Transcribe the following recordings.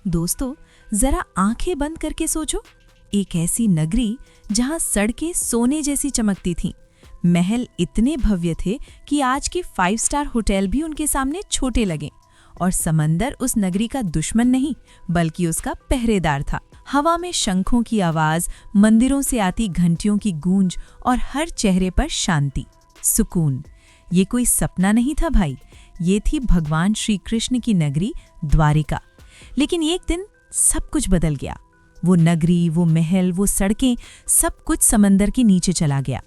दोस्तों, जरा आंखें बंद करके सोचो, एक ऐसी नगरी जहां सड़कें सोने जैसी चमकती थीं, महल इतने भव्य थे कि आज के 5 स्टार होटल भी उनके सामने छोटे लगे, और समंदर उस नगरी का दुश्मन नहीं बल्कि उसका पहरेदार था। हवा में शंखों की आवाज, मंदिरों से आती घंटियों की गूंज और हर चेहरे पर शांति, सुकून। ये कोई सपना नहीं था भाई, ये थी भगवान श्री कृष्ण की नगरी द्वारिका। लेकिन एक दिन सब कुछ बदल गया। वो नगरी, वो महल, वो सड़कें, सब कुछ समंदर के नीचे चला गया।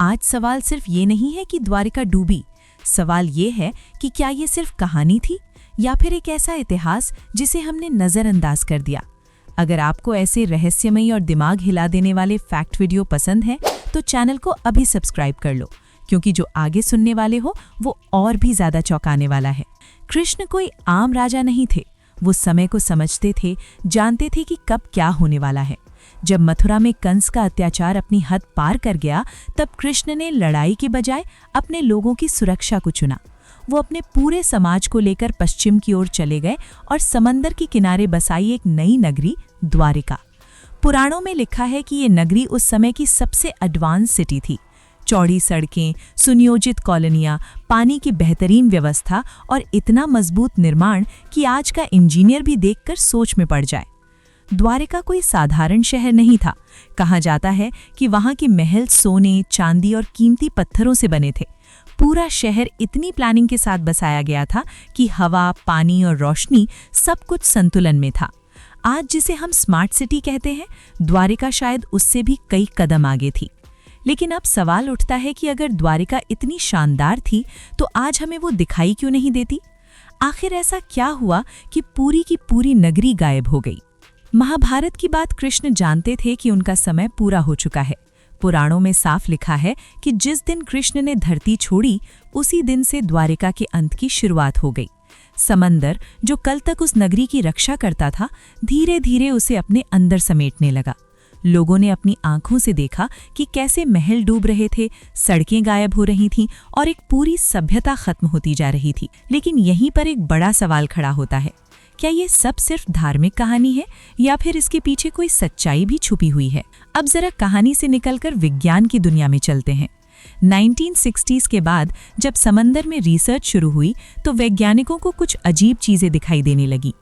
आज सवाल सिर्फ ये नहीं है कि द्वारिका डूबी, सवाल ये है कि क्या ये सिर्फ कहानी थी या फिर एक ऐसा इतिहास जिसे हमने नज़रअंदाज कर दिया। अगर आपको ऐसे रहस्यमयी और दिमाग हिला देने वाले फैक्ट वीडियो पसंद हैं तो चैनल को अभी सब्सक्राइब कर लो, क्योंकि जो आगे सुनने वाले हो वो और भी ज़्यादा चौंकाने वाला है। कृष्ण कोई आम राजा नहीं थे, वो समय को समझते थे, जानते थे कि कब क्या होने वाला है। जब मथुरा में कंस का अत्याचार अपनी हद पार कर गया, तब कृष्ण ने लड़ाई के बजाय अपने लोगों की सुरक्षा को चुना। वो अपने पूरे समाज को लेकर पश्चिम की ओर चले गए और समंदर के किनारे बसाई एक नई नगरी द्वारिका। पुराणों में लिखा है कि ये नगरी उस समय की सबसे एडवांस सिटी थी। चौड़ी सड़कें, सुनियोजित कॉलोनियाँ, पानी की बेहतरीन व्यवस्था और इतना मजबूत निर्माण कि आज का इंजीनियर भी देखकर सोच में पड़ जाए। द्वारिका कोई साधारण शहर नहीं था। कहा जाता है कि वहाँ के महल सोने, चांदी और कीमती पत्थरों से बने थे। पूरा शहर इतनी प्लानिंग के साथ बसाया गया था कि हवा, पानी और रोशनी सब कुछ संतुलन में था। आज जिसे हम स्मार्ट सिटी कहते हैं, द्वारिका शायद उससे भी कई कदम आगे थी। लेकिन अब सवाल उठता है कि अगर द्वारिका इतनी शानदार थी तो आज हमें वो दिखाई क्यों नहीं देती? आखिर ऐसा क्या हुआ कि पूरी की पूरी नगरी गायब हो गई? महाभारत की बात कृष्ण जानते थे कि उनका समय पूरा हो चुका है। पुराणों में साफ लिखा है कि जिस दिन कृष्ण ने धरती छोड़ी, उसी दिन से द्वारिका के अंत की शुरुआत हो गई। समंदर, जो कल तक उस नगरी की रक्षा करता था, धीरे धीरे उसे अपने अंदर समेटने लगा। लोगों ने अपनी आंखों से देखा कि कैसे महल डूब रहे थे, सड़कें गायब हो रही थीं और एक पूरी सभ्यता खत्म होती जा रही थी। लेकिन यहीं पर एक बड़ा सवाल खड़ा होता है, क्या ये सब सिर्फ धार्मिक कहानी है या फिर इसके पीछे कोई सच्चाई भी छुपी हुई है? अब जरा कहानी से निकलकर विज्ञान की दुनिया में चलते हैं। 1960s के बाद जब समंदर में रिसर्च शुरू हुई तो वैज्ञानिकों को कुछ अजीब चीजें दिखाई देने लगी।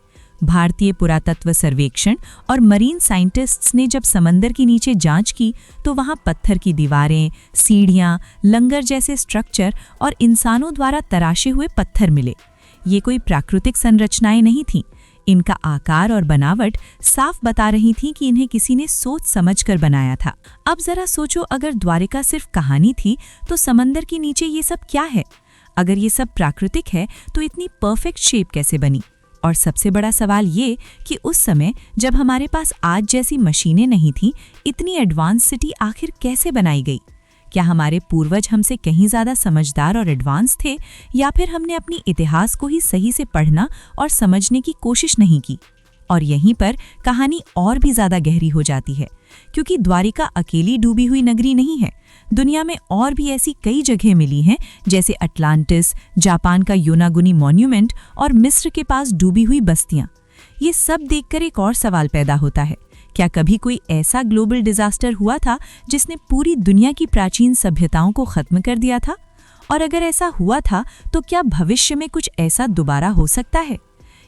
भारतीय पुरातत्व सर्वेक्षण और मरीन साइंटिस्ट्स ने जब समंदर के नीचे जांच की तो वहां पत्थर की दीवारें, सीढ़ियां, लंगर जैसे स्ट्रक्चर और इंसानों द्वारा तराशे हुए पत्थर मिले। ये कोई प्राकृतिक संरचनाएं नहीं थीं। इनका आकार और बनावट साफ बता रही थी कि इन्हें किसी ने सोच समझकर बनाया था। अब जरा सोचो, अगर द्वारिका सिर्फ कहानी थी तो समंदर के नीचे ये सब क्या है? अगर ये सब प्राकृतिक है तो इतनी परफेक्ट शेप कैसे बनी? और सबसे बड़ा सवाल ये कि उस समय जब हमारे पास आज जैसी मशीनें नहीं थीं, इतनी एडवांस सिटी आखिर कैसे बनाई गई? क्या हमारे पूर्वज हमसे कहीं ज़्यादा समझदार और एडवांस थे, या फिर हमने अपनी इतिहास को ही सही से पढ़ना और समझने की कोशिश नहीं की? और यहीं पर कहानी और भी ज़्यादा गहरी हो जाती है, क्योंकि द्वारिका अकेली डूबी हुई नगरी नहीं है। दुनिया में और भी ऐसी कई जगह मिली हैं, जैसे अटलांटिस, जापान का योनागुनी मॉन्यूमेंट और मिस्र के पास डूबी हुई बस्तियां। ये सब देखकर एक और सवाल पैदा होता है, क्या कभी कोई ऐसा ग्लोबल डिजास्टर हुआ था जिसने पूरी दुनिया की प्राचीन सभ्यताओं को खत्म कर दिया था? और अगर ऐसा हुआ था तो क्या भविष्य में कुछ ऐसा दोबारा हो सकता है?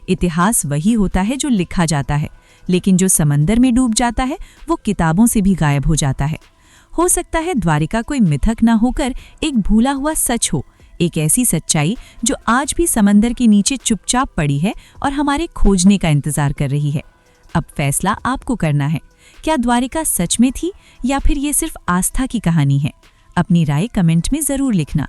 इतिहास वही होता है जो लिखा जाता है, लेकिन जो समंदर में डूब जाता है वो किताबों से भी गायब हो जाता है। हो सकता है द्वारिका कोई मिथक ना होकर एक भूला हुआ सच हो, एक ऐसी सच्चाई जो आज भी समंदर के नीचे चुपचाप पड़ी है और हमारे खोजने का इंतजार कर रही है। अब फैसला आपको करना है, क्या द्वारिका सच में थी या फिर ये सिर्फ आस्था की कहानी है? अपनी राय कमेंट में ज़रूर लिखना।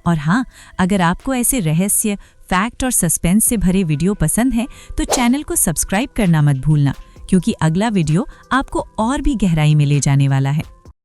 और हाँ, अगर आपको ऐसे रहस्य, फैक्ट और सस्पेंस से भरे वीडियो पसंद है तो चैनल को सब्सक्राइब करना मत भूलना, क्योंकि अगला वीडियो आपको और भी गहराई में ले जाने वाला है।